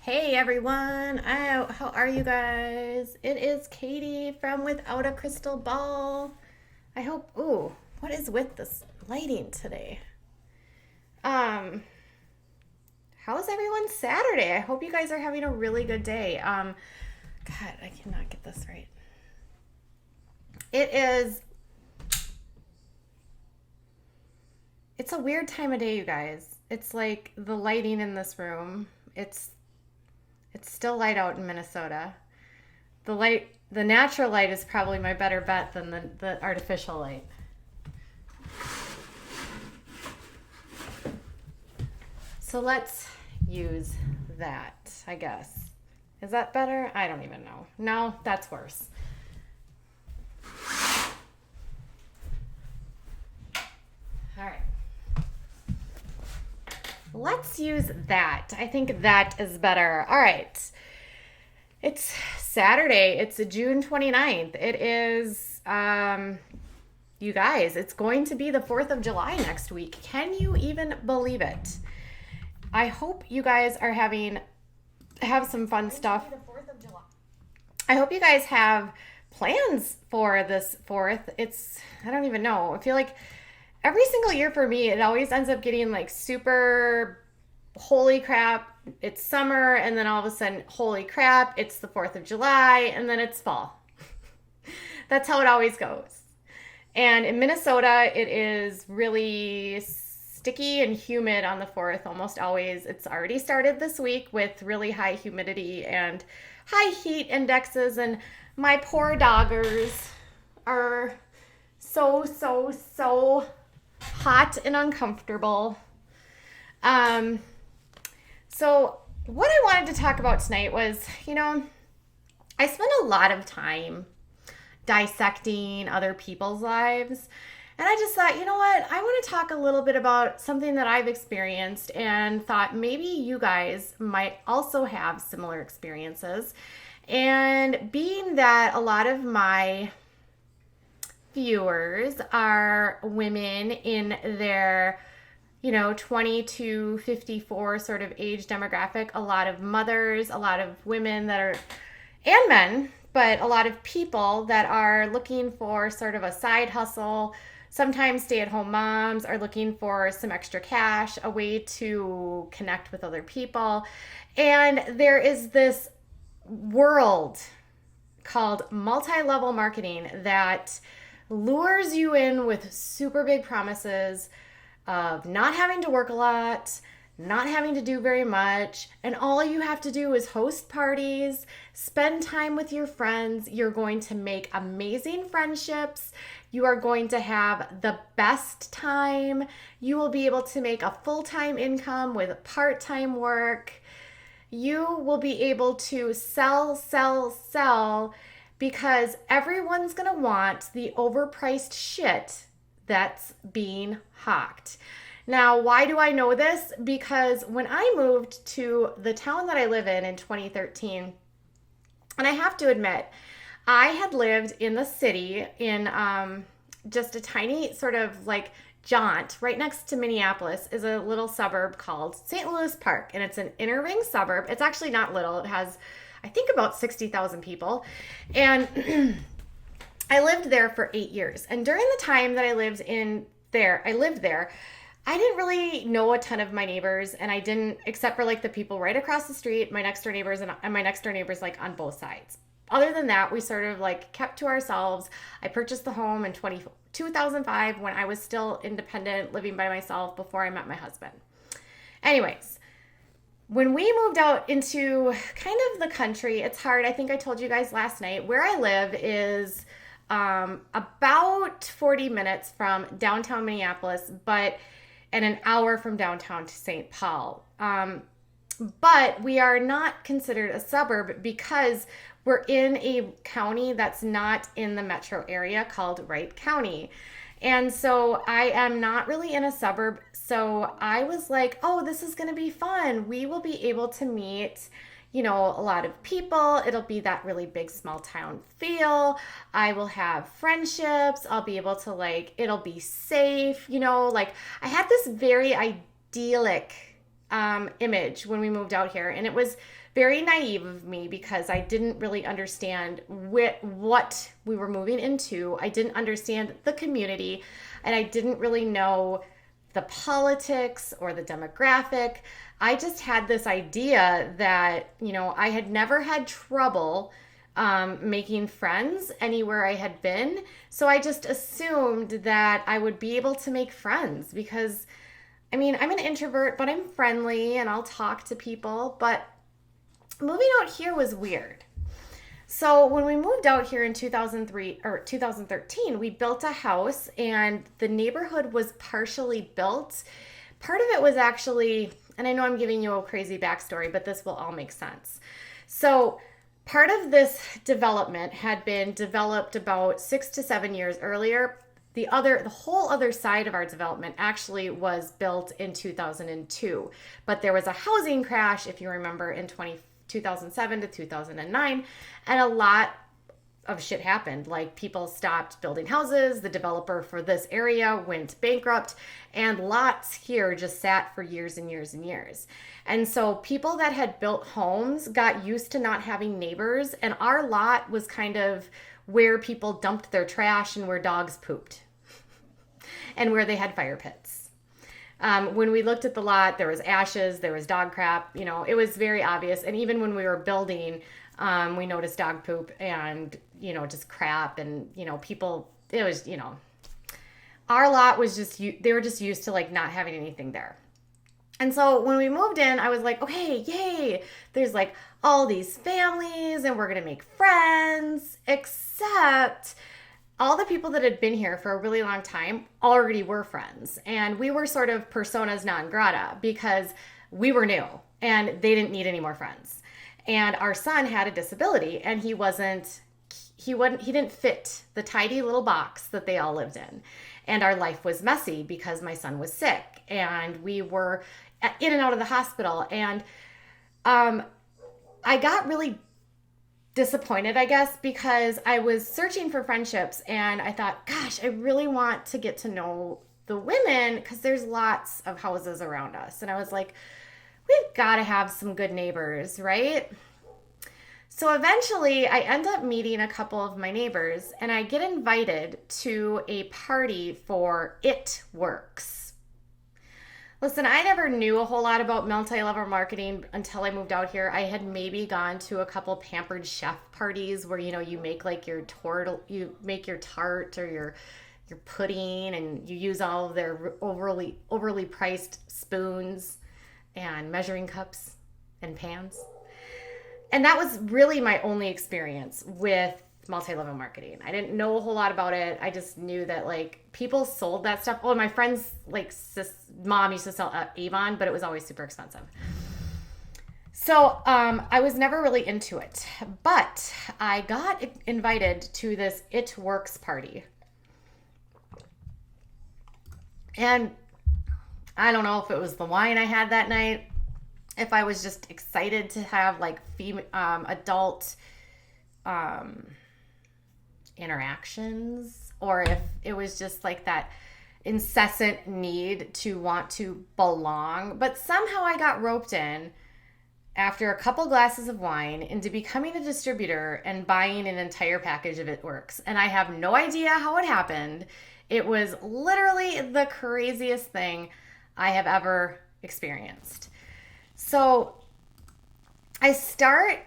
Hey everyone, how are you guys? It is Katie from Without a Crystal Ball. I hope, ooh, what is with this lighting today? Um, how's everyone's Saturday? I hope you guys are having a really good day. God, I cannot get this right. It is, it's a weird time of day, you guys. It's like the lighting in this room. It's still light out in Minnesota. The natural light is probably my better bet than the artificial light. So let's use that, I guess. Is that better? I don't even know. No, that's worse. All right. Let's use that. I think that is better. All right. It's Saturday. It's June 29th. It is, you guys, it's going to be the 4th of July next week. Can you even believe it? I hope you guys are have some fun stuff. I hope you guys have plans for this 4th. I don't even know. I feel like every single year for me, it always ends up getting like super holy crap, it's summer, and then all of a sudden, holy crap, it's the 4th of July, and then it's fall. That's how it always goes. And in Minnesota, it is really sticky and humid on the 4th almost always. It's already started this week with really high humidity and high heat indexes, and my poor doggers are so hot and uncomfortable. So what I wanted to talk about tonight was, I spend a lot of time dissecting other people's lives. And I just thought, you know what? I want to talk a little bit about something that I've experienced and thought maybe you guys might also have similar experiences. And being that a lot of my viewers are women in their 20 to 54 sort of age demographic, a lot of mothers, a lot of women that are, and men, but a lot of people that are looking for sort of a side hustle. Sometimes stay-at-home moms are looking for some extra cash, a way to connect with other people. And there is this world called multi-level marketing that lures you in with super big promises of not having to work a lot, not having to do very much, and all you have to do is host parties, spend time with your friends. You're going to make amazing friendships. You are going to have the best time. You will be able to make a full-time income with part-time work. You will be able to sell, because everyone's going to want the overpriced shit that's being hawked. Now, why do I know this? Because when I moved to the town that I live in 2013, and I have to admit, I had lived in the city in just a tiny sort of like jaunt right next to Minneapolis is a little suburb called St. Louis Park, and it's an inner ring suburb. It's actually not little. It has, I think, about 60,000 people. And I lived there for 8 years. And during the time that I lived there, I didn't really know a ton of my neighbors, and I didn't, except for like the people right across the street, my next door neighbors, and my next door neighbors like on both sides. Other than that, we sort of like kept to ourselves. I purchased the home in 2005 when I was still independent, living by myself before I met my husband. Anyways, when we moved out into kind of the country, it's hard. I think I told you guys last night, where I live is about 40 minutes from downtown Minneapolis, and an hour from downtown to St. Paul. But we are not considered a suburb because we're in a county that's not in the metro area called Wright County. And so I am not really in a suburb. So I was like, oh, this is going to be fun. We will be able to meet, a lot of people. It'll be that really big small town feel. I will have friendships. I'll be able to it'll be safe. I had this very idyllic image when we moved out here. And it was very naive of me because I didn't really understand what we were moving into. I didn't understand the community, and I didn't really know the politics or the demographic. I just had this idea that, I had never had trouble making friends anywhere I had been. So I just assumed that I would be able to make friends because, I'm an introvert, but I'm friendly and I'll talk to people. But moving out here was weird. So when we moved out here in 2013, we built a house and the neighborhood was partially built. Part of it was actually, and I know I'm giving you a crazy backstory, but this will all make sense. So part of this development had been developed about 6 to 7 years earlier. The whole other side of our development actually was built in 2002, but there was a housing crash, if you remember, in 2007 to 2009, and a lot of shit happened. People stopped building houses, the developer for this area went bankrupt, and lots here just sat for years and years and years. And so people that had built homes got used to not having neighbors, and our lot was kind of where people dumped their trash and where dogs pooped and where they had fire pits. When we looked at the lot, there was ashes, there was dog crap, it was very obvious. And even when we were building, we noticed dog poop and, just crap and, people, it was, our lot was they were just used to not having anything there. And so when we moved in, I was like, okay, yay, there's all these families and we're going to make friends, except all the people that had been here for a really long time already were friends. And we were sort of personas non grata because we were new and they didn't need any more friends. And our son had a disability and he didn't fit the tidy little box that they all lived in. And our life was messy because my son was sick and we were in and out of the hospital. And I got really disappointed, I guess, because I was searching for friendships and I thought, gosh, I really want to get to know the women because there's lots of houses around us. And I was like, we've got to have some good neighbors, right? So eventually I end up meeting a couple of my neighbors and I get invited to a party for It Works. Listen, I never knew a whole lot about multi-level marketing until I moved out here. I had maybe gone to a couple pampered chef parties where, you make your tart or your pudding and you use all of their overly priced spoons and measuring cups and pans. And that was really my only experience with multi-level marketing. I didn't know a whole lot about it. I just knew that people sold that stuff. Well, my friend's mom used to sell Avon, but it was always super expensive. So I was never really into it, but I got invited to this It Works party. And I don't know if it was the wine I had that night, if I was just excited to have adult interactions, or if it was just that incessant need to want to belong. But somehow I got roped in after a couple glasses of wine into becoming a distributor and buying an entire package of It Works. And I have no idea how it happened. It was literally the craziest thing I have ever experienced. So I start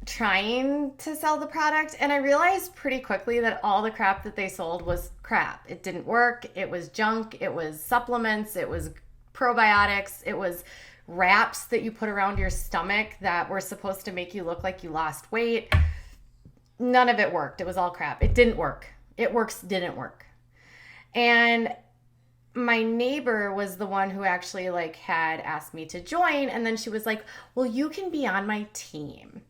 trying to sell the product and I realized pretty quickly that all the crap that they sold was crap. It didn't work. It was junk. It was supplements. It was probiotics. It was wraps that you put around your stomach that were supposed to make you look like you lost weight. None of it worked. It was all crap. It didn't work. It Works didn't work. And my neighbor was the one who actually had asked me to join. And then she was like, well, you can be on my team.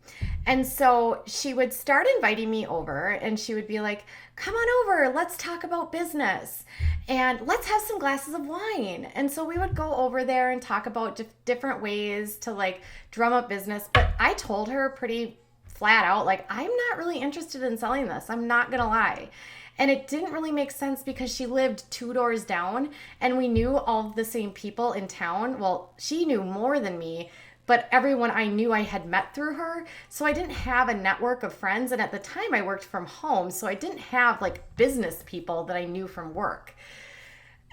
And so she would start inviting me over and she would be like, come on over, let's talk about business and let's have some glasses of wine. And so we would go over there and talk about different ways to like drum up business. But I told her pretty flat out, like, I'm not really interested in selling this. I'm not going to lie. And it didn't really make sense because she lived 2 doors down and we knew all of the same people in town. Well, she knew more than me, but everyone I knew I had met through her. So I didn't have a network of friends. And at the time I worked from home. So I didn't have like business people that I knew from work.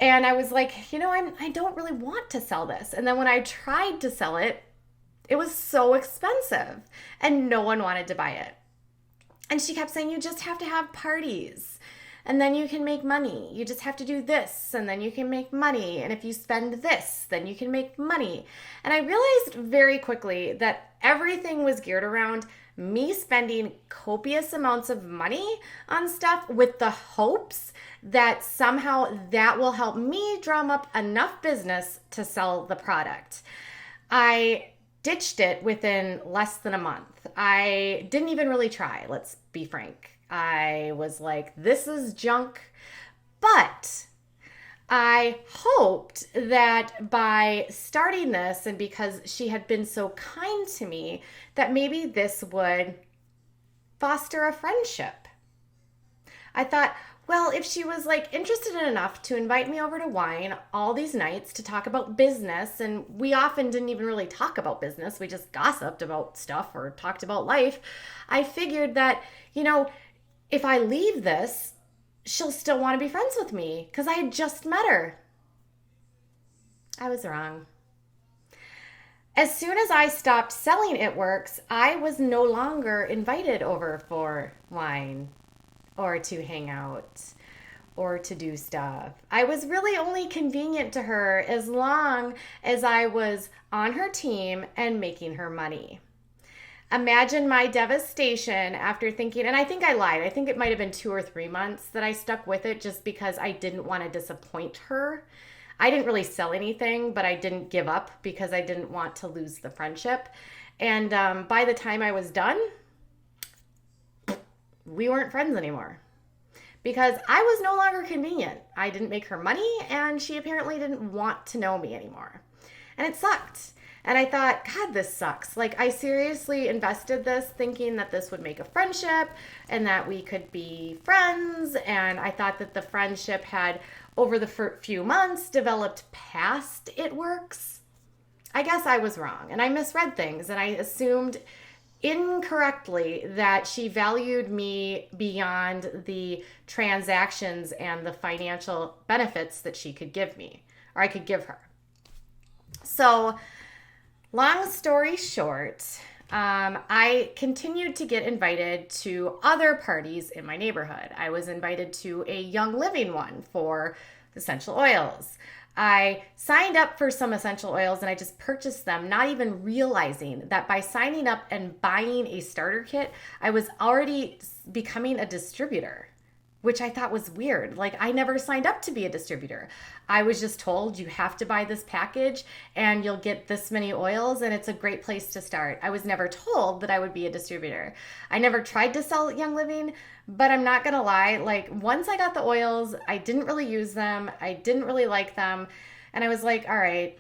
And I was like, I don't really want to sell this. And then when I tried to sell it, it was so expensive and no one wanted to buy it. And she kept saying, you just have to have parties and then you can make money. You just have to do this and then you can make money. And if you spend this, then you can make money. And I realized very quickly that everything was geared around me spending copious amounts of money on stuff with the hopes that somehow that will help me drum up enough business to sell the product. I ditched it within less than a month. I didn't even really try, let's be frank. I was like, this is junk. But I hoped that by starting this, and because she had been so kind to me, that maybe this would foster a friendship. I thought, well, if she was like interested enough to invite me over to wine all these nights to talk about business, and we often didn't even really talk about business, we just gossiped about stuff or talked about life, I figured that, if I leave this, she'll still want to be friends with me because I had just met her. I was wrong. As soon as I stopped selling It Works, I was no longer invited over for wine or to hang out or to do stuff. I was really only convenient to her as long as I was on her team and making her money. Imagine my devastation after thinking, and I think I lied. I think it might have been 2 or 3 months that I stuck with it just because I didn't want to disappoint her. I didn't really sell anything, but I didn't give up because I didn't want to lose the friendship. And by the time I was done, we weren't friends anymore because I was no longer convenient. I didn't make her money and she apparently didn't want to know me anymore. And it sucked. And I thought, God, this sucks. Like, I seriously invested this thinking that this would make a friendship and that we could be friends. And I thought that the friendship had, over the few months, developed past It Works. I guess I was wrong. And I misread things. And I assumed incorrectly that she valued me beyond the transactions and the financial benefits that she could give me, or I could give her. So, long story short, I continued to get invited to other parties in my neighborhood. I was invited to a Young Living one for essential oils. I signed up for some essential oils and I just purchased them, not even realizing that by signing up and buying a starter kit, I was already becoming a distributor, which I thought was weird. Like, I never signed up to be a distributor. I was just told you have to buy this package and you'll get this many oils and it's a great place to start. I was never told that I would be a distributor. I never tried to sell Young Living, but I'm not gonna lie, like, once I got the oils, I didn't really use them. I didn't really like them. And I was like, all right,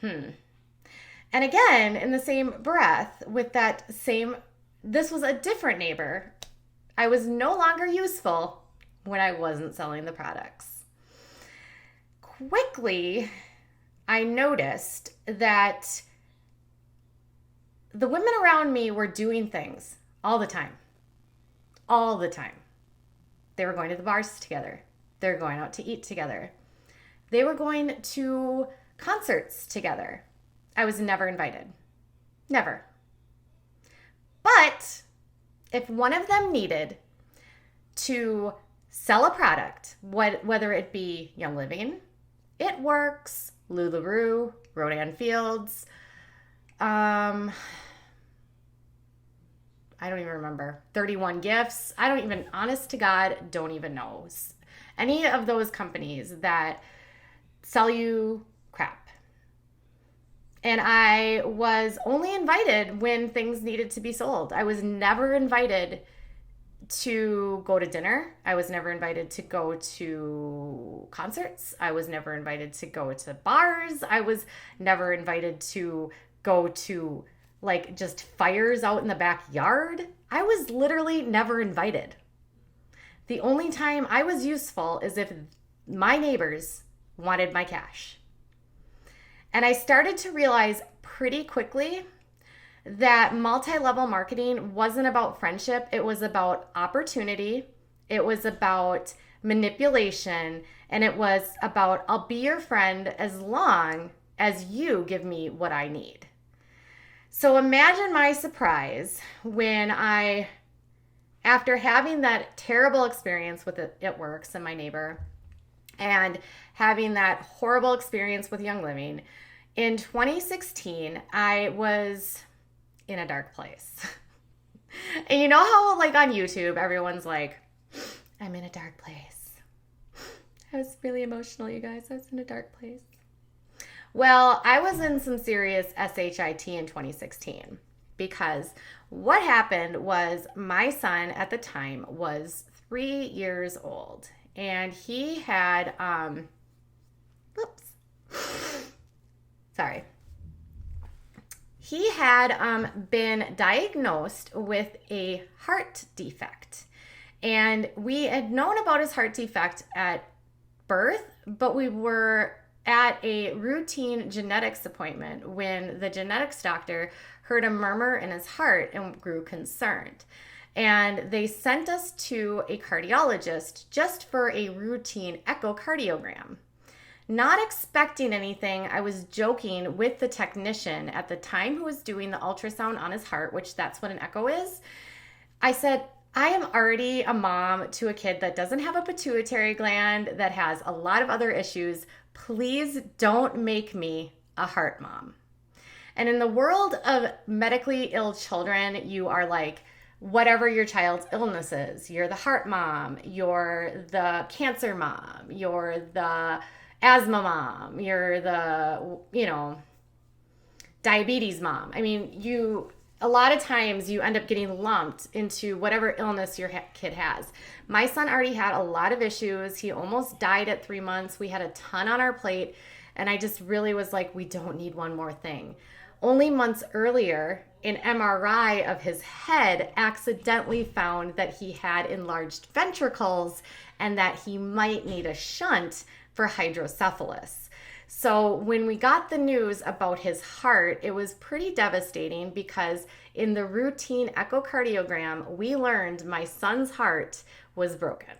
And again, in the same breath, with that same, this was a different neighbor. I was no longer useful when I wasn't selling the products. Quickly, I noticed that the women around me were doing things all the time. All the time. They were going to the bars together. They were going out to eat together. They were going to concerts together. I was never invited. Never. But if one of them needed to sell a product, whether it be Young Living, It Works, Lularoe, Rodan Fields, I don't even remember, 31 Gifts. I don't even, honest to God, don't even know. Any of those companies that sell you crap. And I was only invited when things needed to be sold. I was never invited to go to dinner. I was never invited to go to concerts. I was never invited to go to bars. I was never invited to go to like just fires out in the backyard. I was literally never invited. The only time I was useful is if my neighbors wanted my cash. And I started to realize pretty quickly that multi-level marketing wasn't about friendship. It was about opportunity. It was about manipulation. And it was about, I'll be your friend as long as you give me what I need. So imagine my surprise when after having that terrible experience with It Works and my neighbor, and having that horrible experience with Young Living, in 2016, I was in a dark place. And you know how like on YouTube, everyone's like, I'm in a dark place. I was really emotional, you guys. I was in a dark place. Well, I was in some serious SHIT in 2016 because what happened was my son at the time was 3 years old, and he had, he had been diagnosed with a heart defect. And we had known about his heart defect at birth, but we were at a routine genetics appointment when the genetics doctor heard a murmur in his heart and grew concerned. And they sent us to a cardiologist just for a routine echocardiogram. Not expecting anything, I was joking with the technician at the time who was doing the ultrasound on his heart, which that's what an echo is. I said, I am already a mom to a kid that doesn't have a pituitary gland, that has a lot of other issues. Please don't make me a heart mom. And in the world of medically ill children, you are like, whatever your child's illness is, you're the heart mom, you're the cancer mom, you're the asthma mom, you're the, diabetes mom. I mean, a lot of times you end up getting lumped into whatever illness your kid has. My son already had a lot of issues. He almost died at 3 months. We had a ton on our plate. And I just really was like, we don't need one more thing. Only months earlier, an MRI of his head accidentally found that he had enlarged ventricles and that he might need a shunt for hydrocephalus. So when we got the news about his heart, it was pretty devastating because in the routine echocardiogram, we learned my son's heart was broken.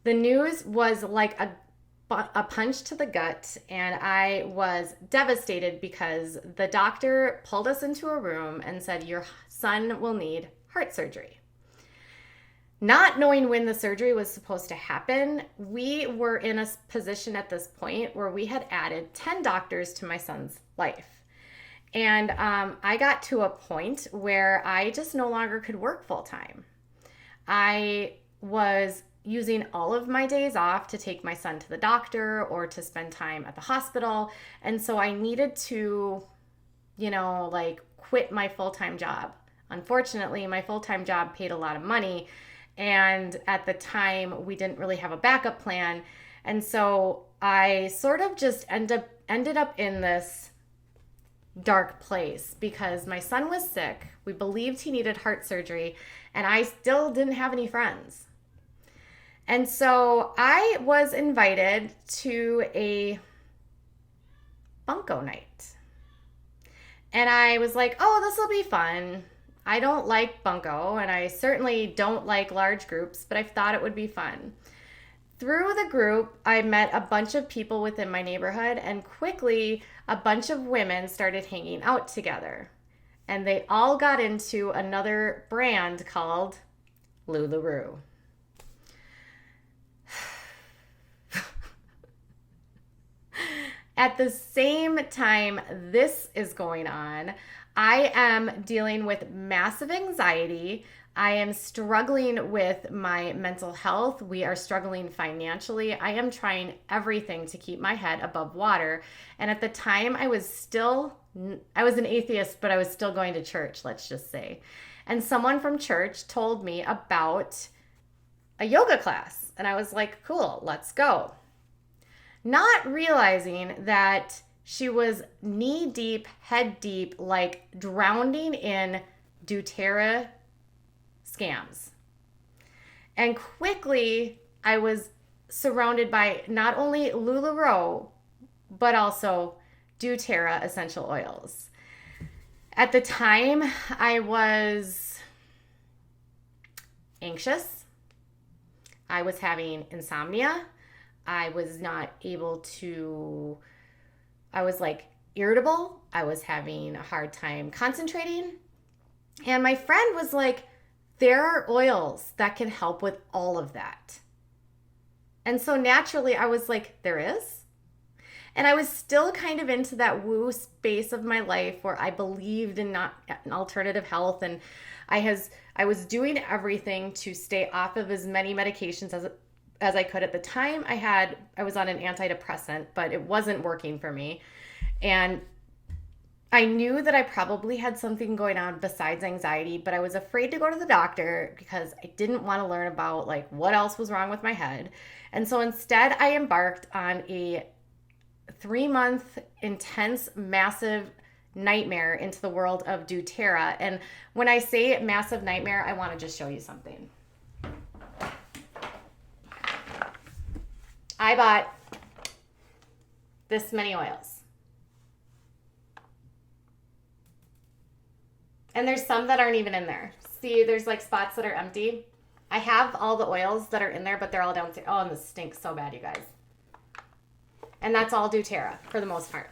The news was like a punch to the gut, and I was devastated because the doctor pulled us into a room and said, your son will need heart surgery. Not knowing when the surgery was supposed to happen, we were in a position at this point where we had added 10 doctors to my son's life. And I got to a point where I just no longer could work full time. I was using all of my days off to take my son to the doctor or to spend time at the hospital. And so I needed to, quit my full-time job. Unfortunately, my full-time job paid a lot of money. And at the time, we didn't really have a backup plan. And so I sort of just ended up in this dark place because my son was sick. We believed he needed heart surgery, and I still didn't have any friends. And so I was invited to a bunco night. And I was like, oh, this will be fun. I don't like bunco, and I certainly don't like large groups, but I thought it would be fun. Through the group, I met a bunch of people within my neighborhood, and quickly a bunch of women started hanging out together. And they all got into another brand called Lularoe. At the same time this is going on, I am dealing with massive anxiety. I am struggling with my mental health. We are struggling financially. I am trying everything to keep my head above water. And at the time, I was an atheist, but I was still going to church, let's just say. And someone from church told me about a yoga class. And I was like, cool, let's go. Not realizing that she was knee deep, head deep, like drowning in DoTERRA scams. And quickly, I was surrounded by not only Lularoe, but also DoTERRA essential oils. At the time, I was anxious. I was having insomnia. I was like irritable. I was having a hard time concentrating. And my friend was like, there are oils that can help with all of that. And so naturally I was like, there is? And I was still kind of into that woo space of my life where I believed in not an alternative health. And I was doing everything to stay off of as many medications as I could. At the time I was on an antidepressant, but it wasn't working for me. And I knew that I probably had something going on besides anxiety, but I was afraid to go to the doctor because I didn't want to learn about like what else was wrong with my head. And so instead I embarked on a 3-month intense, massive nightmare into the world of DoTERRA. And when I say massive nightmare, I want to just show you something. I bought this many oils. And there's some that aren't even in there. See, there's like spots that are empty. I have all the oils that are in there, but they're all downstairs. Oh, and this stinks so bad, you guys. And that's all DoTERRA for the most part.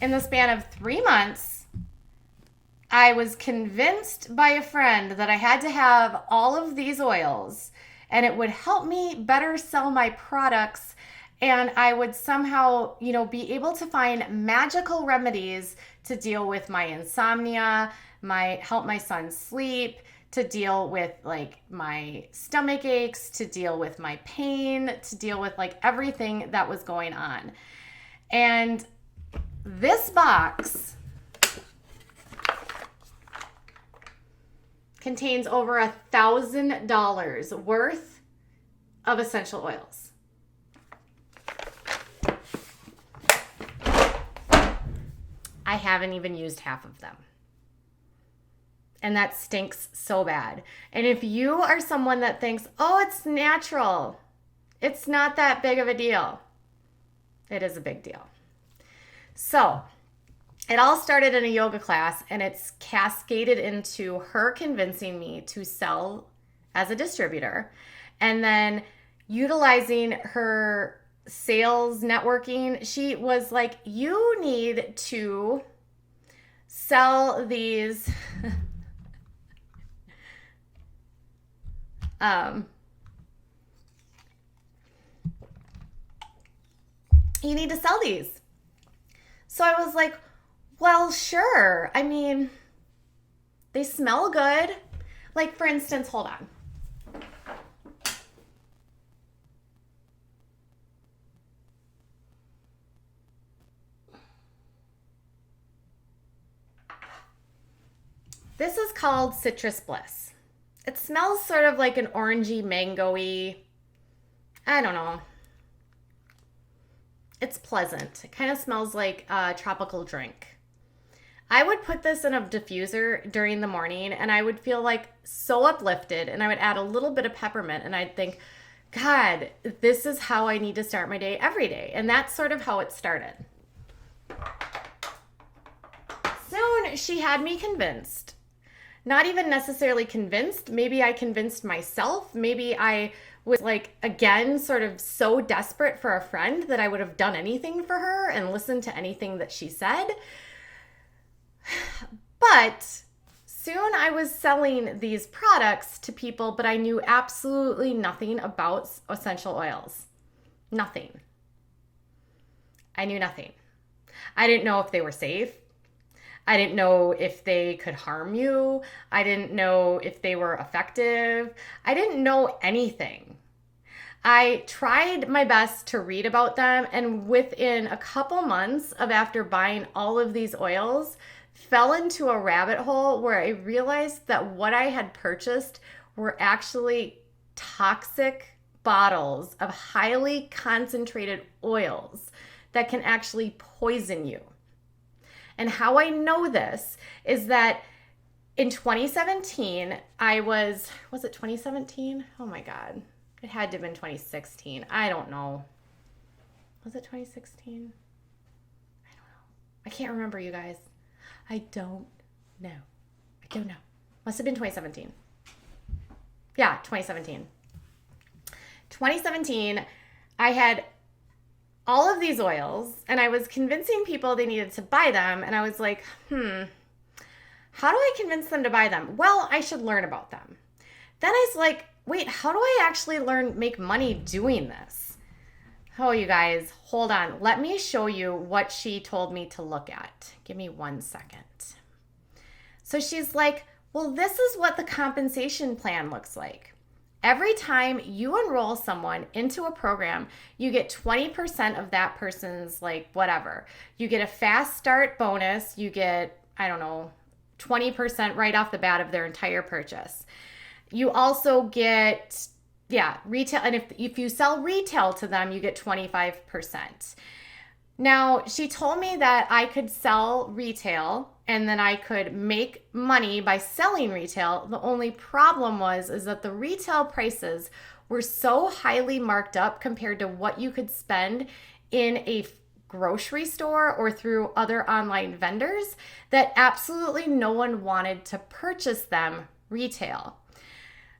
In the span of 3 months, I was convinced by a friend that I had to have all of these oils and it would help me better sell my products, and I would somehow, be able to find magical remedies to deal with my insomnia, help my son sleep, to deal with like my stomach aches, to deal with my pain, to deal with like everything that was going on. And this box contains over $1,000 worth of essential oils. I haven't even used half of them. And that stinks so bad. And if you are someone that thinks, oh, it's natural, it's not that big of a deal, it is a big deal. So it all started in a yoga class, and it's cascaded into her convincing me to sell as a distributor, and then utilizing her sales networking. She was like, you need to sell these you need to sell these. So I was like, well, sure. I mean, they smell good. Like, for instance, hold on. This is called Citrus Bliss. It smells sort of like an orangey, mango-y, I don't know. It's pleasant. It kind of smells like a tropical drink. I would put this in a diffuser during the morning, and I would feel like so uplifted, and I would add a little bit of peppermint, and I'd think, God, this is how I need to start my day every day. And that's sort of how it started. Soon she had me convinced. Not even necessarily convinced. Maybe I convinced myself. Maybe I was like, again, sort of so desperate for a friend that I would have done anything for her and listened to anything that she said. But soon I was selling these products to people, but I knew absolutely nothing about essential oils. Nothing. I knew nothing. I didn't know if they were safe. I didn't know if they could harm you. I didn't know if they were effective. I didn't know anything. I tried my best to read about them, and within a couple months of after buying all of these oils, fell into a rabbit hole where I realized that what I had purchased were actually toxic bottles of highly concentrated oils that can actually poison you. And how I know this is that in 2017, was it 2017? Oh my God. It had to have been 2016. I don't know. Was it 2016? I don't know. I can't remember, you guys. I don't know. Must have been 2017. Yeah, 2017. 2017, I had all of these oils and I was convincing people they needed to buy them. And I was like, how do I convince them to buy them? Well, I should learn about them. Then I was like, wait, how do I actually make money doing this? Oh, you guys, hold on. Let me show you what she told me to look at. Give me 1 second. So she's like, well, this is what the compensation plan looks like. Every time you enroll someone into a program, you get 20% of that person's whatever. You get a fast start bonus. You get, 20% right off the bat of their entire purchase. You also get, retail. And if you sell retail to them, you get 25%. Now, she told me that I could sell retail and then I could make money by selling retail. The only problem is that the retail prices were so highly marked up compared to what you could spend in a grocery store or through other online vendors that absolutely no one wanted to purchase them retail.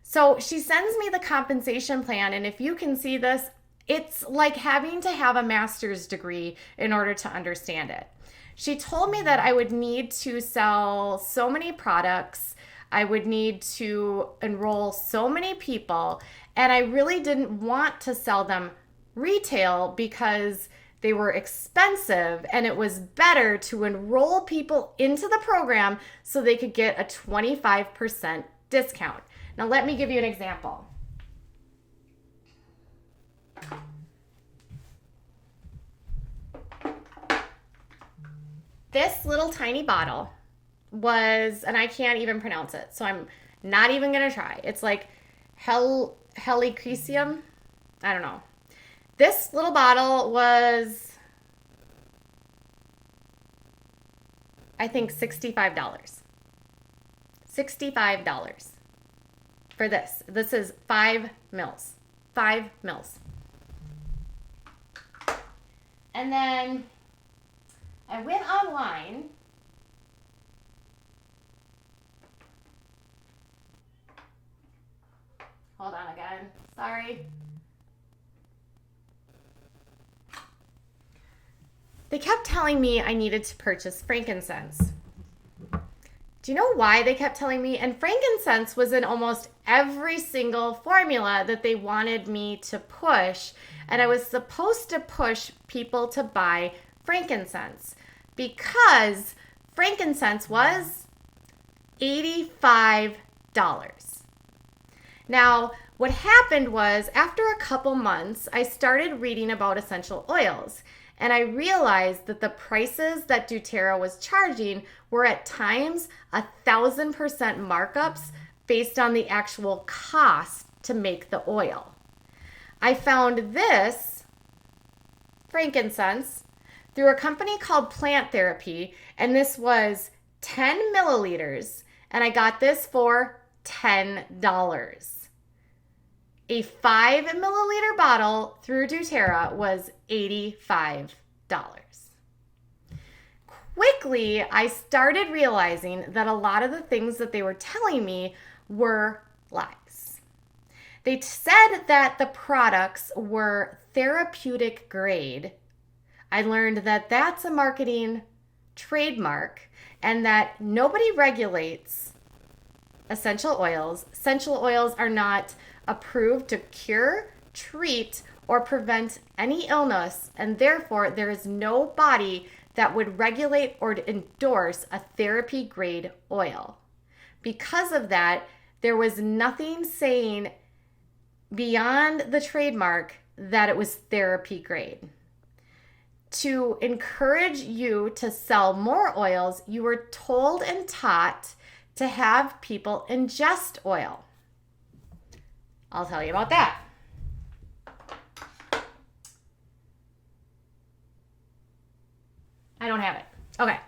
So she sends me the compensation plan, and if you can see this, it's like having to have a master's degree in order to understand it. She told me that I would need to sell so many products, I would need to enroll so many people, and I really didn't want to sell them retail because they were expensive, and it was better to enroll people into the program so they could get a 25% discount. Now, let me give you an example. This little tiny bottle was, and I can't even pronounce it, so I'm not even going to try. It's like helichrysum. I don't know. This little bottle was, I think, $65. $65 for this. This is 5 mils. 5 mils. And then I went online. Hold on again. Sorry. They kept telling me I needed to purchase frankincense. Do you know why they kept telling me? And frankincense was in almost every single formula that they wanted me to push. And I was supposed to push people to buy frankincense because frankincense was $85. Now, what happened was after a couple months, I started reading about essential oils. And I realized that the prices that doTERRA was charging were at times 1,000% markups based on the actual cost to make the oil. I found this frankincense through a company called Plant Therapy, and this was 10 milliliters, and I got this for $10. A 5 milliliter bottle through doTERRA was $85. Quickly, I started realizing that a lot of the things that they were telling me were lies. They said that the products were therapeutic grade. I learned that that's a marketing trademark and that nobody regulates essential oils. Essential oils are not approved to cure, treat, or prevent any illness, and therefore there is no body that would regulate or endorse a therapy grade oil. Because of that, there was nothing saying beyond the trademark that it was therapy grade. To encourage you to sell more oils, you were told and taught to have people ingest oil. I'll tell you about that. I don't have it. Okay.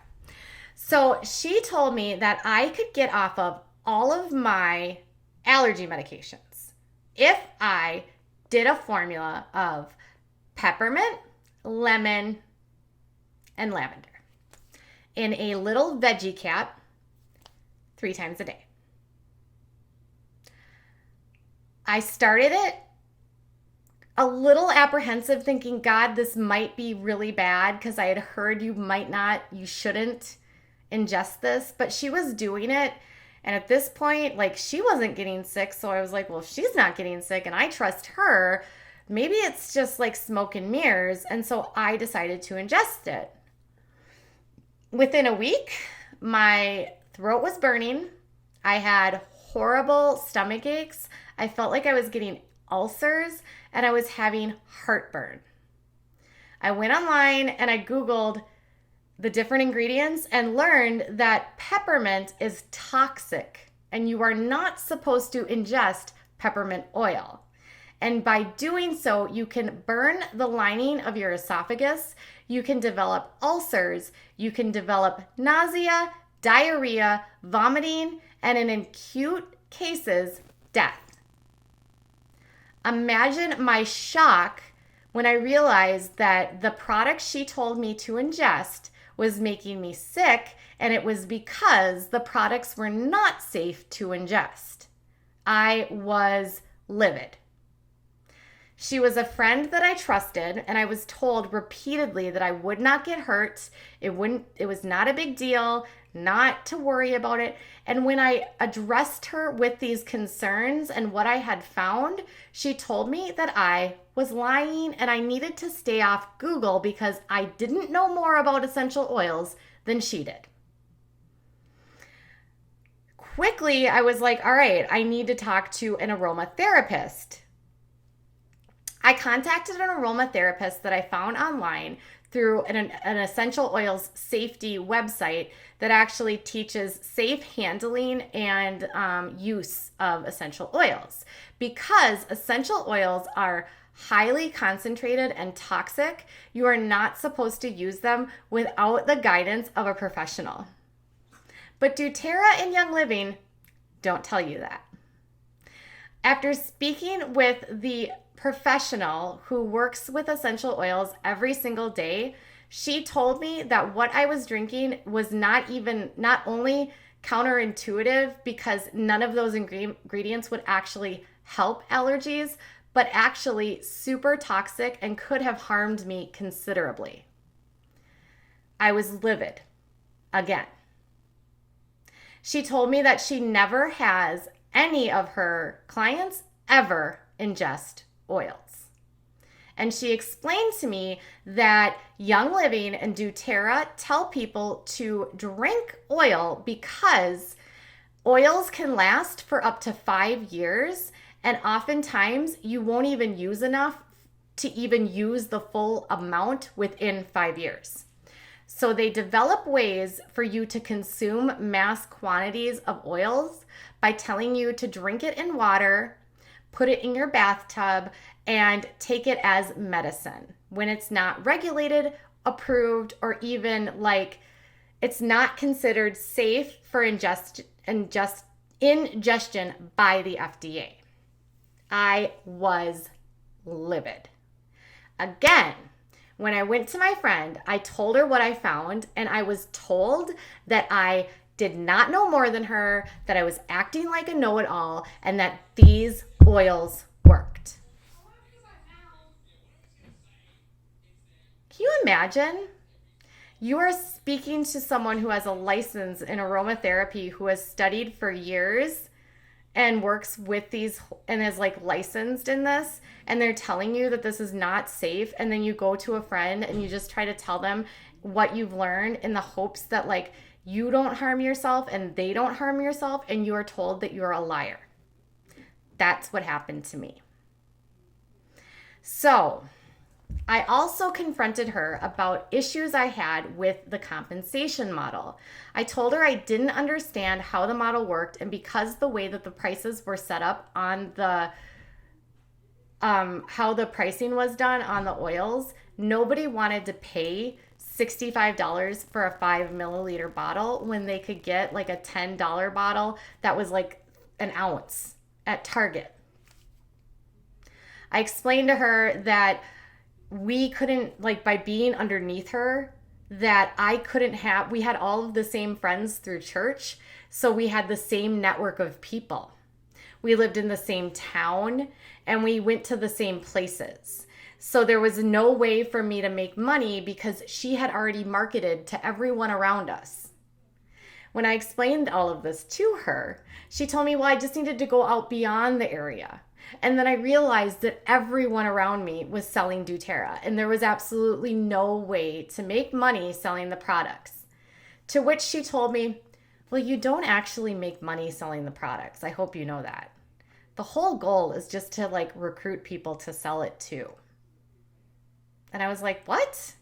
So she told me that I could get off of all of my allergy medications if I did a formula of peppermint, lemon, and lavender in a little veggie cap 3 times a day. I started it a little apprehensive, thinking, God, this might be really bad, because I had heard you shouldn't ingest this, but she was doing it. And at this point, like, she wasn't getting sick. So I was like, well, if she's not getting sick and I trust her, maybe it's just like smoke and mirrors. And so I decided to ingest it. Within a week, my throat was burning. I had horrible stomach aches. I felt like I was getting ulcers, and I was having heartburn. I went online and I Googled the different ingredients and learned that peppermint is toxic and you are not supposed to ingest peppermint oil. And by doing so, you can burn the lining of your esophagus, you can develop ulcers, you can develop nausea, diarrhea, vomiting, and in acute cases, death. Imagine my shock when I realized that the product she told me to ingest was making me sick, and it was because the products were not safe to ingest. I was livid. She was a friend that I trusted, and I was told repeatedly that I would not get hurt. It was not a big deal, not to worry about it. And when I addressed her with these concerns and what I had found, she told me that I was lying and I needed to stay off Google because I didn't know more about essential oils than she did. Quickly, I was like, all right, I need to talk to an aromatherapist. I contacted an aromatherapist that I found online through an essential oils safety website that actually teaches safe handling and use of essential oils. Because essential oils are highly concentrated and toxic, you are not supposed to use them without the guidance of a professional. But doTERRA and Young Living don't tell you that. After speaking with the professional who works with essential oils every single day, she told me that what I was drinking was not only counterintuitive because none of those ingredients would actually help allergies, but actually super toxic and could have harmed me considerably. I was livid again. She told me that she never has any of her clients ever ingest oils. And she explained to me that Young Living and doTERRA tell people to drink oil because oils can last for up to 5 years, and oftentimes you won't even use enough to even use the full amount within 5 years. So they develop ways for you to consume mass quantities of oils by telling you to drink it in water, put it in your bathtub, and take it as medicine when it's not regulated, approved, or even like it's not considered safe for ingestion by the FDA. I was livid. Again, when I went to my friend, I told her what I found, and I was told that I did not know more than her, that I was acting like a know-it-all, and that these oils worked. Can you imagine? You are speaking to someone who has a license in aromatherapy, who has studied for years and works with these and is like licensed in this, and they're telling you that this is not safe, and then you go to a friend and you just try to tell them what you've learned in the hopes that like you don't harm yourself and they don't harm yourself, and you are told that you're a liar. That's what happened to me. So I also confronted her about issues I had with the compensation model. I told her I didn't understand how the model worked, and because the way that the prices were set up on the how the pricing was done on the oils, nobody wanted to pay $65 for a 5 milliliter bottle when they could get like a $10 bottle that was like an ounce at Target. I explained to her that we couldn't, like, by being underneath her, that I couldn't have, we had all of the same friends through church, so we had the same network of people. We lived in the same town and we went to the same places. So there was no way for me to make money because she had already marketed to everyone around us. When I explained all of this to her, she told me, well, I just needed to go out beyond the area. And then I realized that everyone around me was selling doTERRA, and there was absolutely no way to make money selling the products. To which she told me, well, you don't actually make money selling the products. I hope you know that. The whole goal is just to like recruit people to sell it too. And I was like, what?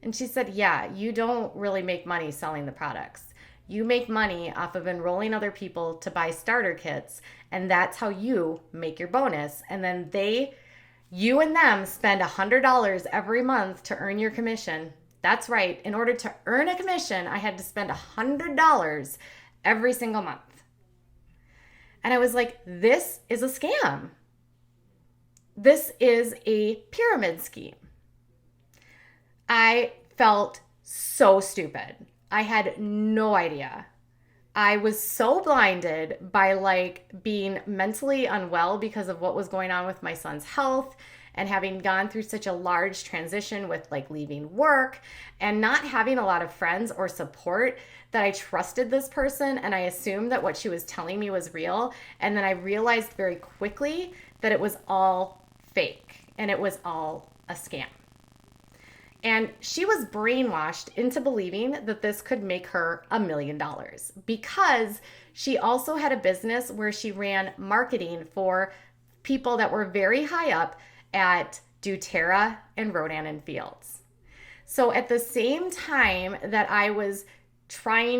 And she said, yeah, you don't really make money selling the products. You make money off of enrolling other people to buy starter kits, and that's how you make your bonus. And then you and them spend $100 every month to earn your commission. That's right. In order to earn a commission, I had to spend $100 every single month. And I was like, this is a scam. This is a pyramid scheme. I felt so stupid. I had no idea. I was so blinded by like being mentally unwell because of what was going on with my son's health, and having gone through such a large transition with like leaving work and not having a lot of friends or support, that I trusted this person and I assumed that what she was telling me was real. And then I realized very quickly that it was all fake and it was all a scam. And she was brainwashed into believing that this could make her $1 million, because she also had a business where she ran marketing for people that were very high up at doTERRA and Rodan & Fields. So at the same time that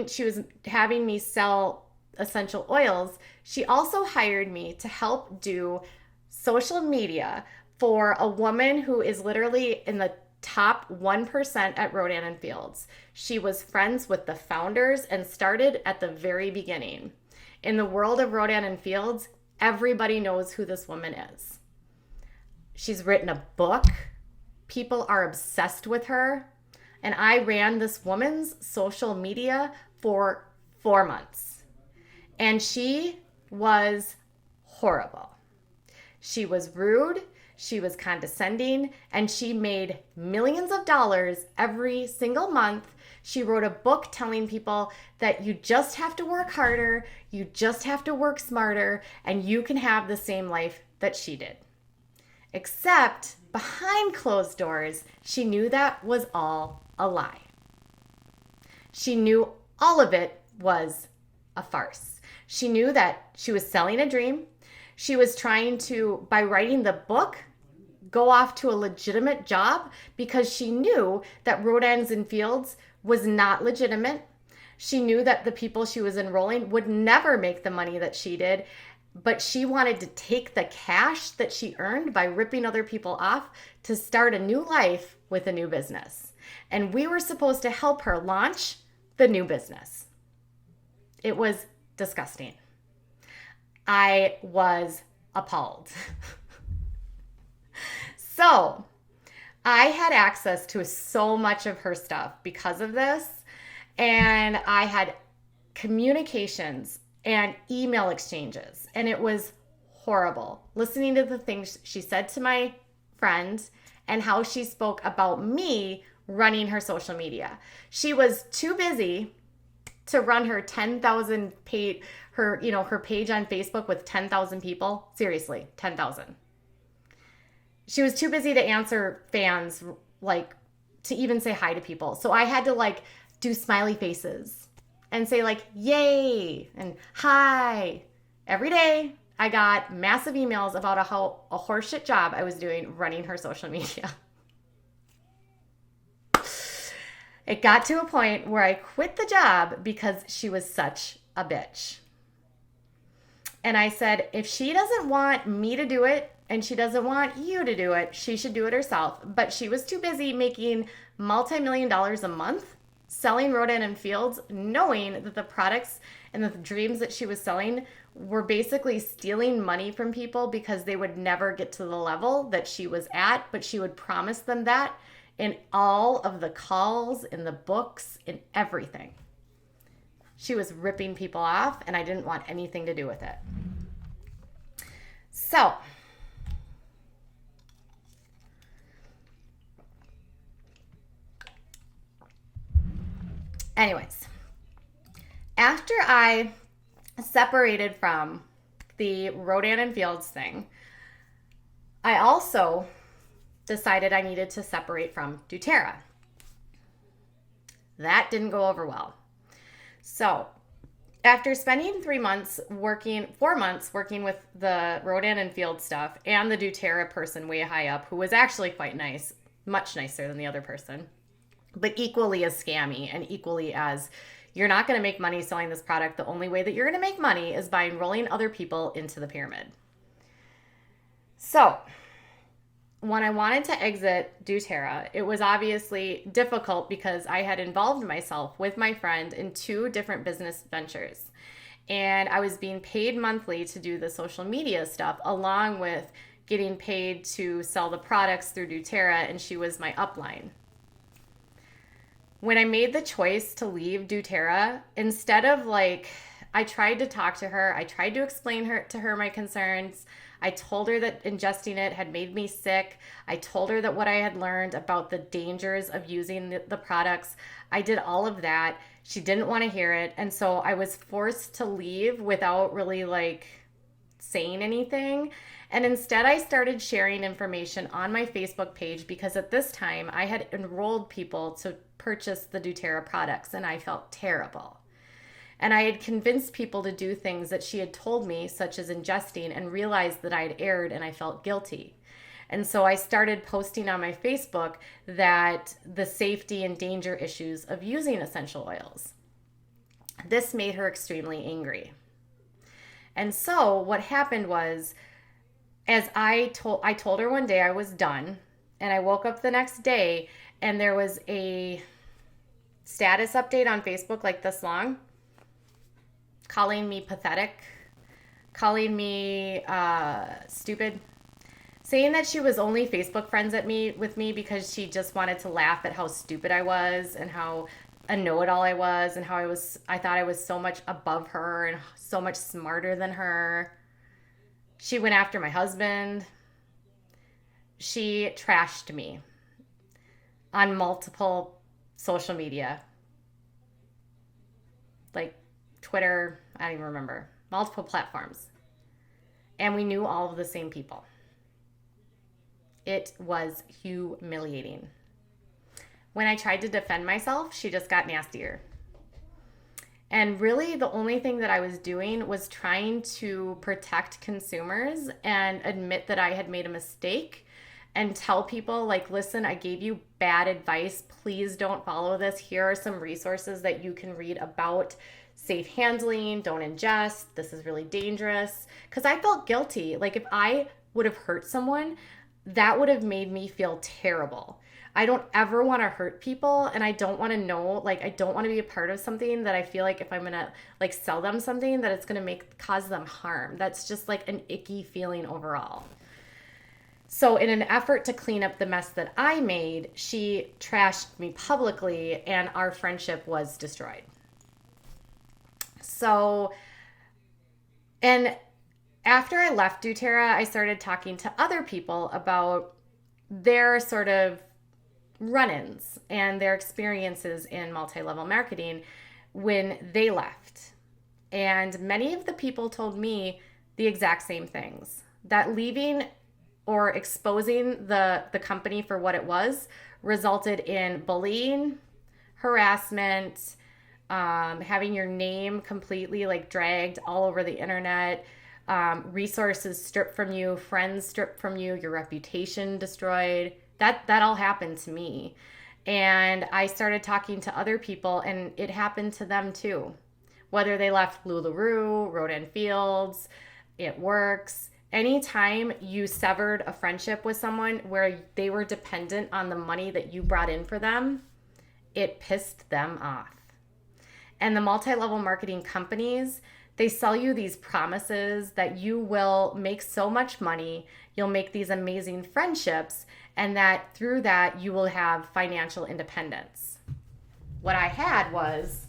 she was having me sell essential oils, she also hired me to help do social media for a woman who is literally in the top 1% at Rodan & Fields. She was friends with the founders and started at the very beginning. In the world of Rodan & Fields, everybody knows who this woman is. She's written a book. People are obsessed with her. And I ran this woman's social media for 4 months. And she was horrible. She was rude. She was condescending, and she made millions of dollars every single month. She wrote a book telling people that you just have to work harder, you just have to work smarter, and you can have the same life that she did. Except behind closed doors, she knew that was all a lie. She knew all of it was a farce. She knew that she was selling a dream. She was trying to, by writing the book, go off to a legitimate job, because she knew that Rodan & Fields was not legitimate. She knew that the people she was enrolling would never make the money that she did, but she wanted to take the cash that she earned by ripping other people off to start a new life with a new business. And we were supposed to help her launch the new business. It was disgusting. I was appalled. So I had access to so much of her stuff because of this. And I had communications and email exchanges. And it was horrible listening to the things she said to my friend and how she spoke about me running her social media. She was too busy to run her 10,000 page, her page on Facebook with 10,000 people. Seriously, 10,000. She was too busy to answer fans like to even say hi to people. So I had to like do smiley faces and say like, yay and hi. Every day I got massive emails about a horseshit job I was doing running her social media. It got to a point where I quit the job because she was such a bitch. And I said, if she doesn't want me to do it and she doesn't want you to do it, she should do it herself. But she was too busy making multi-million dollars a month selling Rodan and Fields, knowing that the products and the dreams that she was selling were basically stealing money from people because they would never get to the level that she was at, but she would promise them that in all of the calls, in the books, in everything. She was ripping people off, and I didn't want anything to do with it. So, anyways, after I separated from the Rodan and Fields thing, I also decided I needed to separate from DoTERRA. That didn't go over well. So after spending 4 months working with the Rodan and Fields stuff and the DoTERRA person way high up, who was actually quite nice, much nicer than the other person, but equally as scammy and equally as, you're not going to make money selling this product. The only way that you're going to make money is by enrolling other people into the pyramid. So when I wanted to exit DoTERRA, it was obviously difficult because I had involved myself with my friend in 2 different business ventures. And I was being paid monthly to do the social media stuff, along with getting paid to sell the products through DoTERRA, and she was my upline. When I made the choice to leave DoTERRA, instead of I tried to talk to her, I tried to explain to her my concerns. I told her that ingesting it had made me sick. I told her that what I had learned about the dangers of using the products. I did all of that. She didn't want to hear it. And so I was forced to leave without really saying anything. And instead I started sharing information on my Facebook page because at this time I had enrolled people to purchase the DoTERRA products and I felt terrible. And I had convinced people to do things that she had told me, such as ingesting, and realized that I had erred and I felt guilty. And so I started posting on my Facebook that the safety and danger issues of using essential oils. This made her extremely angry. And so what happened was, as I told her one day I was done, and I woke up the next day and there was a status update on Facebook like this long, calling me pathetic, calling me stupid, saying that she was only Facebook friends with me because she just wanted to laugh at how stupid I was and how a know-it-all I was and how I thought I was so much above her and so much smarter than her. She went after my husband. She trashed me on multiple social media, like Twitter, I don't even remember, multiple platforms. And we knew all of the same people. It was humiliating. When I tried to defend myself, she just got nastier. And really the only thing that I was doing was trying to protect consumers and admit that I had made a mistake and tell people listen, I gave you bad advice. Please don't follow this. Here are some resources that you can read about safe handling. Don't ingest. This is really dangerous. Because I felt guilty. If I would have hurt someone, that would have made me feel terrible. I don't ever want to hurt people, and I don't want to know, I don't want to be a part of something that I feel like if I'm going to sell them something that it's going to cause them harm. That's just an icky feeling overall. So in an effort to clean up the mess that I made, she trashed me publicly and our friendship was destroyed. So, and after I left DoTERRA, I started talking to other people about their sort of run-ins and their experiences in multi-level marketing when they left. And many of the people told me the exact same things, that leaving or exposing the company for what it was resulted in bullying, harassment, having your name completely like dragged all over the internet, resources stripped from you, friends stripped from you, your reputation destroyed. That all happened to me. And I started talking to other people, and it happened to them too. Whether they left Lularoe, Road and Fields, It Works, anytime you severed a friendship with someone where they were dependent on the money that you brought in for them, it pissed them off. And the multi-level marketing companies, they sell you these promises that you will make so much money, you'll make these amazing friendships, and that through that you will have financial independence. What I had was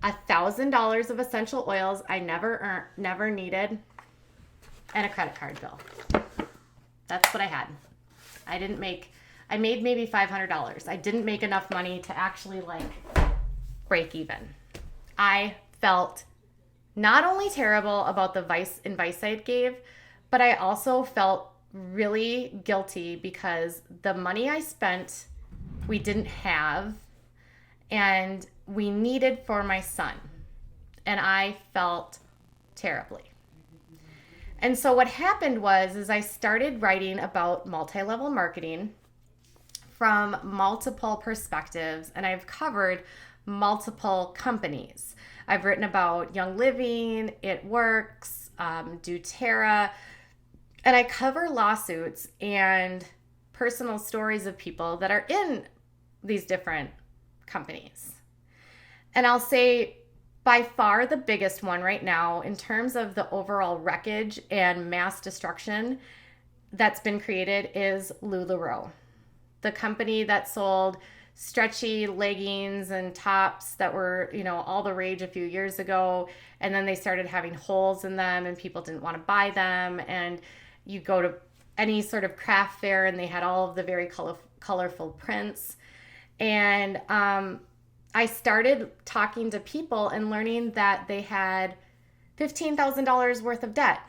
$1,000 of essential oils I never needed, and a credit card bill. That's what I had. I made maybe $500. I didn't make enough money to actually like break even. I felt not only terrible about the advice I gave, but I also felt really guilty because the money I spent, we didn't have, and we needed for my son. And I felt terribly. And so what happened was I started writing about multi-level marketing from multiple perspectives, and I've covered multiple companies. I've written about Young Living, It Works, DoTERRA, and I cover lawsuits and personal stories of people that are in these different companies. And I'll say by far the biggest one right now in terms of the overall wreckage and mass destruction that's been created is Lularoe, the company that sold stretchy leggings and tops that were, all the rage a few years ago. And then they started having holes in them and people didn't want to buy them. And you go to any sort of craft fair and they had all of the very colorful prints. And I started talking to people and learning that they had $15,000 worth of debt.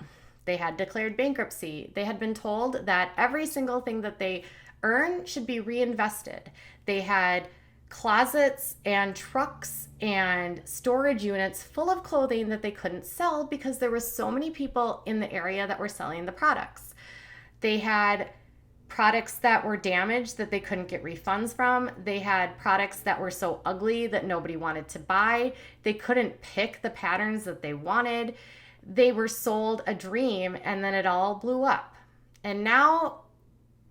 They had declared bankruptcy. They had been told that every single thing that they earn should be reinvested. They had closets and trucks and storage units full of clothing that they couldn't sell because there were so many people in the area that were selling the products. They had products that were damaged that they couldn't get refunds from. They had products that were so ugly that nobody wanted to buy. They couldn't pick the patterns that they wanted. They were sold a dream and then it all blew up. And now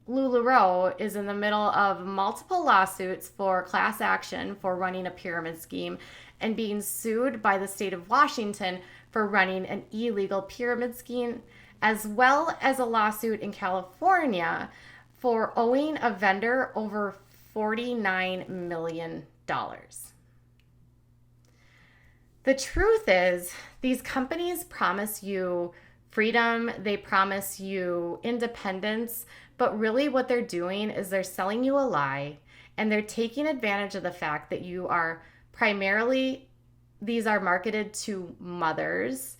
Lularoe is in the middle of multiple lawsuits for class action for running a pyramid scheme and being sued by the state of Washington for running an illegal pyramid scheme, as well as a lawsuit in California for owing a vendor over $49 million. The truth is, these companies promise you freedom, they promise you independence, but really what they're doing is they're selling you a lie, and they're taking advantage of the fact that you are primarily, these are marketed to mothers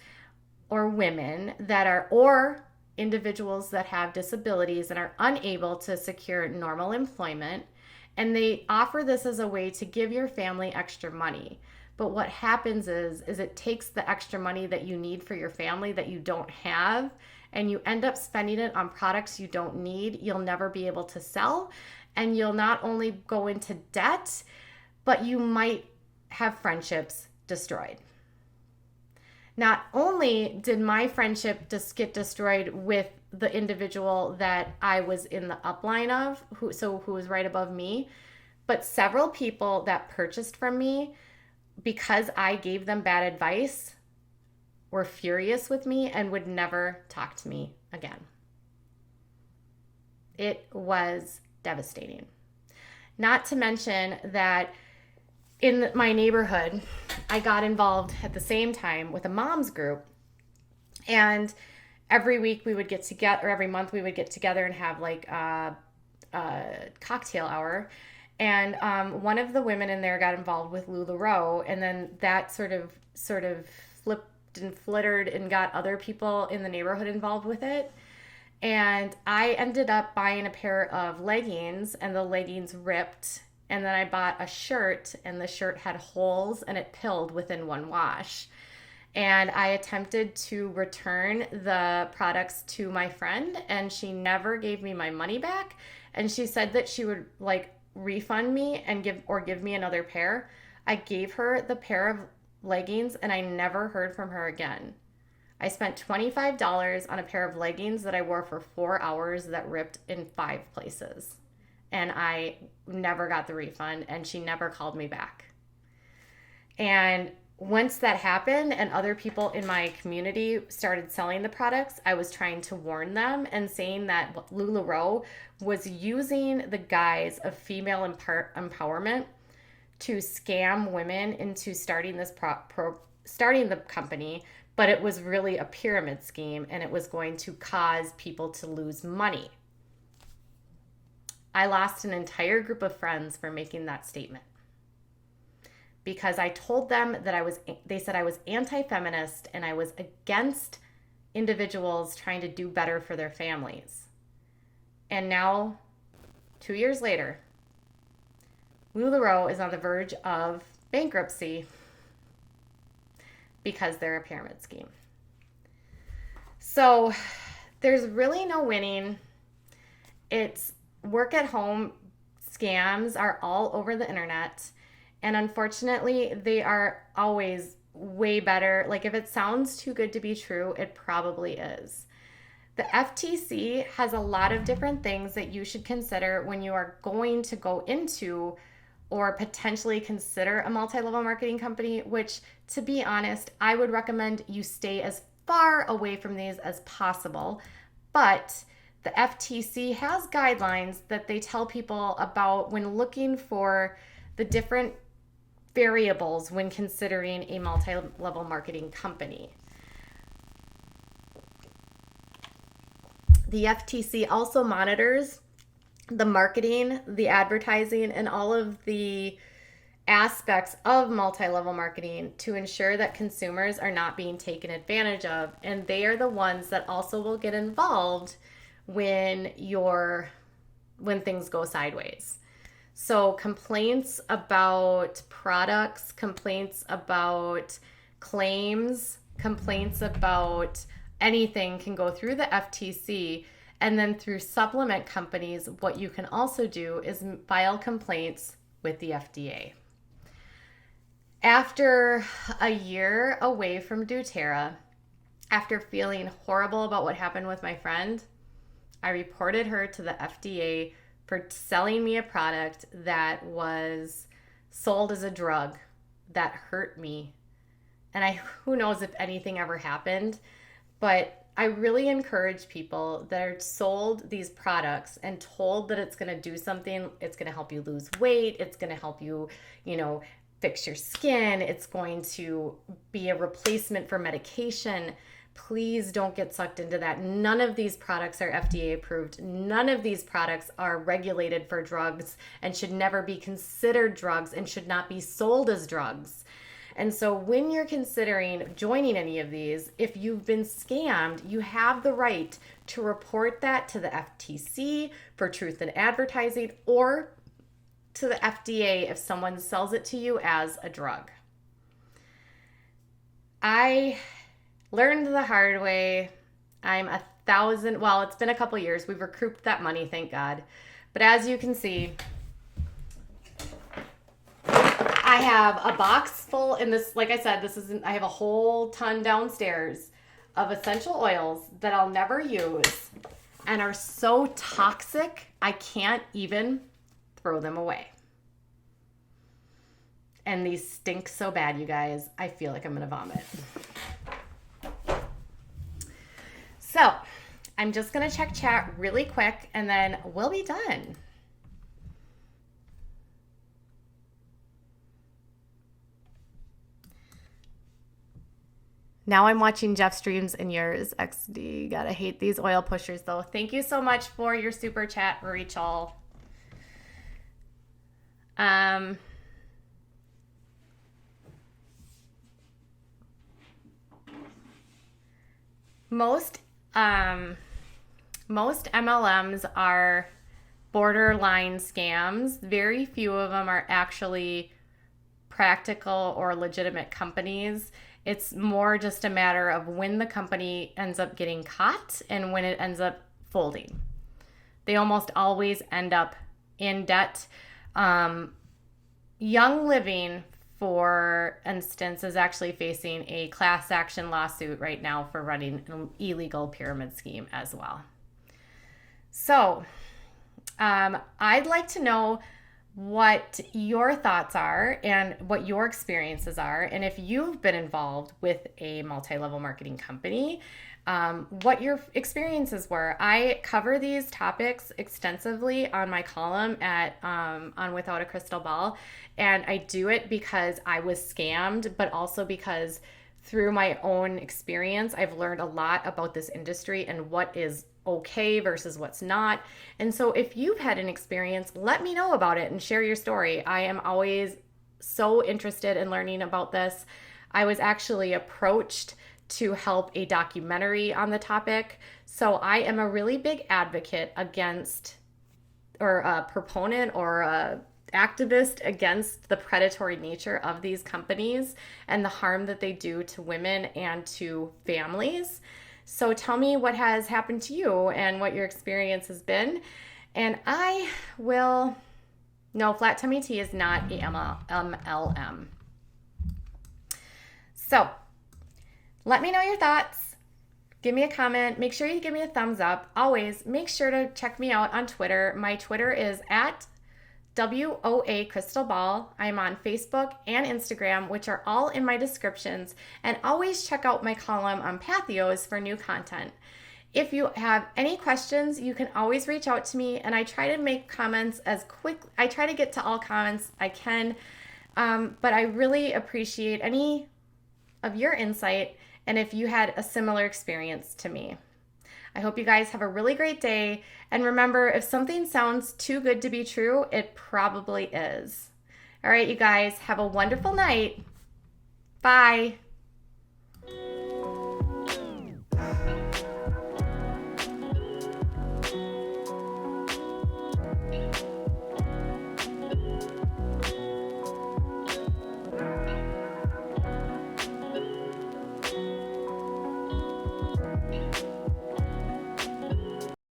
or women that are, or individuals that have disabilities and are unable to secure normal employment. And they offer this as a way to give your family extra money. But what happens is it takes the extra money that you need for your family that you don't have, and you end up spending it on products you don't need, you'll never be able to sell, and you'll not only go into debt, but you might have friendships destroyed. Not only did my friendship just get destroyed with the individual that I was in the upline of, who was right above me, but several people that purchased from me because I gave them bad advice were furious with me and would never talk to me again. It was devastating. Not to mention that in my neighborhood, I got involved at the same time with a mom's group. And every week we would get together, or every month we would get together and have like a cocktail hour. And one of the women in there got involved with Lularoe, and then that sort of flipped flipped and flittered and got other people in the neighborhood involved with it. And I ended up buying a pair of leggings, and the leggings ripped. And then I bought a shirt, and the shirt had holes, and it pilled within one wash. And I attempted to return the products to my friend, and she never gave me my money back. And she said that she would like refund me and give me another pair. I gave her the pair of leggings, and I never heard from her again. I spent $25 on a pair of leggings that I wore for 4 hours that ripped in 5 places. And I never got the refund, and she never called me back. And once that happened and other people in my community started selling the products, I was trying to warn them and saying that Lularoe was using the guise of female empowerment to scam women into starting this starting the company, but it was really a pyramid scheme, and it was going to cause people to lose money. I lost an entire group of friends for making that statement because I told them that they said I was anti-feminist and I was against individuals trying to do better for their families. And now, 2 years later, Lularoe is on the verge of bankruptcy because they're a pyramid scheme. So there's really no winning. It's work at home scams are all over the internet. And unfortunately, they are always way better. Like if it sounds too good to be true, it probably is. The FTC has a lot of different things that you should consider when you are going to go into or potentially consider a multi-level marketing company, which, to be honest, I would recommend you stay as far away from these as possible. But the FTC has guidelines that they tell people about when looking for the different variables when considering a multi-level marketing company. The FTC also monitors the marketing, the advertising, and all of the aspects of multi-level marketing to ensure that consumers are not being taken advantage of. And they are the ones that also will get involved when things go sideways. So complaints about products, complaints about claims, complaints about anything can go through the FTC. And then through supplement companies, what you can also do is file complaints with the FDA. After a year away from DoTERRA, after feeling horrible about what happened with my friend, I reported her to the FDA for selling me a product that was sold as a drug that hurt me. And who knows if anything ever happened, but I really encourage people that are sold these products and told that it's going to do something. It's going to help you lose weight. It's going to help you, fix your skin. It's going to be a replacement for medication. Please don't get sucked into that. None of these products are FDA approved. None of these products are regulated for drugs and should never be considered drugs and should not be sold as drugs. And so when you're considering joining any of these, if you've been scammed, you have the right to report that to the FTC for truth in advertising or to the FDA if someone sells it to you as a drug. I learned the hard way. It's been a couple years. We've recouped that money, thank God. But as you can see, I have a box full in this, like I said, I have a whole ton downstairs of essential oils that I'll never use and are so toxic, I can't even throw them away. And these stink so bad, you guys. I feel like I'm going to vomit. So I'm just going to check chat really quick and then we'll be done. Now I'm watching Jeff's streams and yours. XD, gotta hate these oil pushers though. Thank you so much for your super chat, Rachel. most most MLMs are borderline scams. Very few of them are actually practical or legitimate companies. It's more just a matter of when the company ends up getting caught and when it ends up folding. They almost always end up in debt. Young Living, for instance, is actually facing a class action lawsuit right now for running an illegal pyramid scheme as well. So, I'd like to know what your thoughts are and what your experiences are, and if you've been involved with a multi-level marketing company, what your experiences were. I cover these topics extensively on my column at on Without a Crystal Ball, and I do it because I was scammed, but also because through my own experience, I've learned a lot about this industry and what is okay versus what's not. And so if you've had an experience, let me know about it and share your story. I am always so interested in learning about this. I was actually approached to help a documentary on the topic. So I am a really big advocate against, or a proponent or a activist against the predatory nature of these companies and the harm that they do to women and to families. So tell me what has happened to you and what your experience has been. And I will, no, flat tummy tea is not a MLM. So let me know your thoughts. Give me a comment. Make sure you give me a thumbs up. Always make sure to check me out on Twitter. My Twitter is at WOA Crystal Ball. I'm on Facebook and Instagram, which are all in my descriptions. And always check out my column on Patheos for new content. If you have any questions, you can always reach out to me, and I try to make comments as quick. I try to get to all comments I can, but I really appreciate any of your insight and if you had a similar experience to me. I hope you guys have a really great day. And remember, if something sounds too good to be true, it probably is. All right, you guys, have a wonderful night. Bye.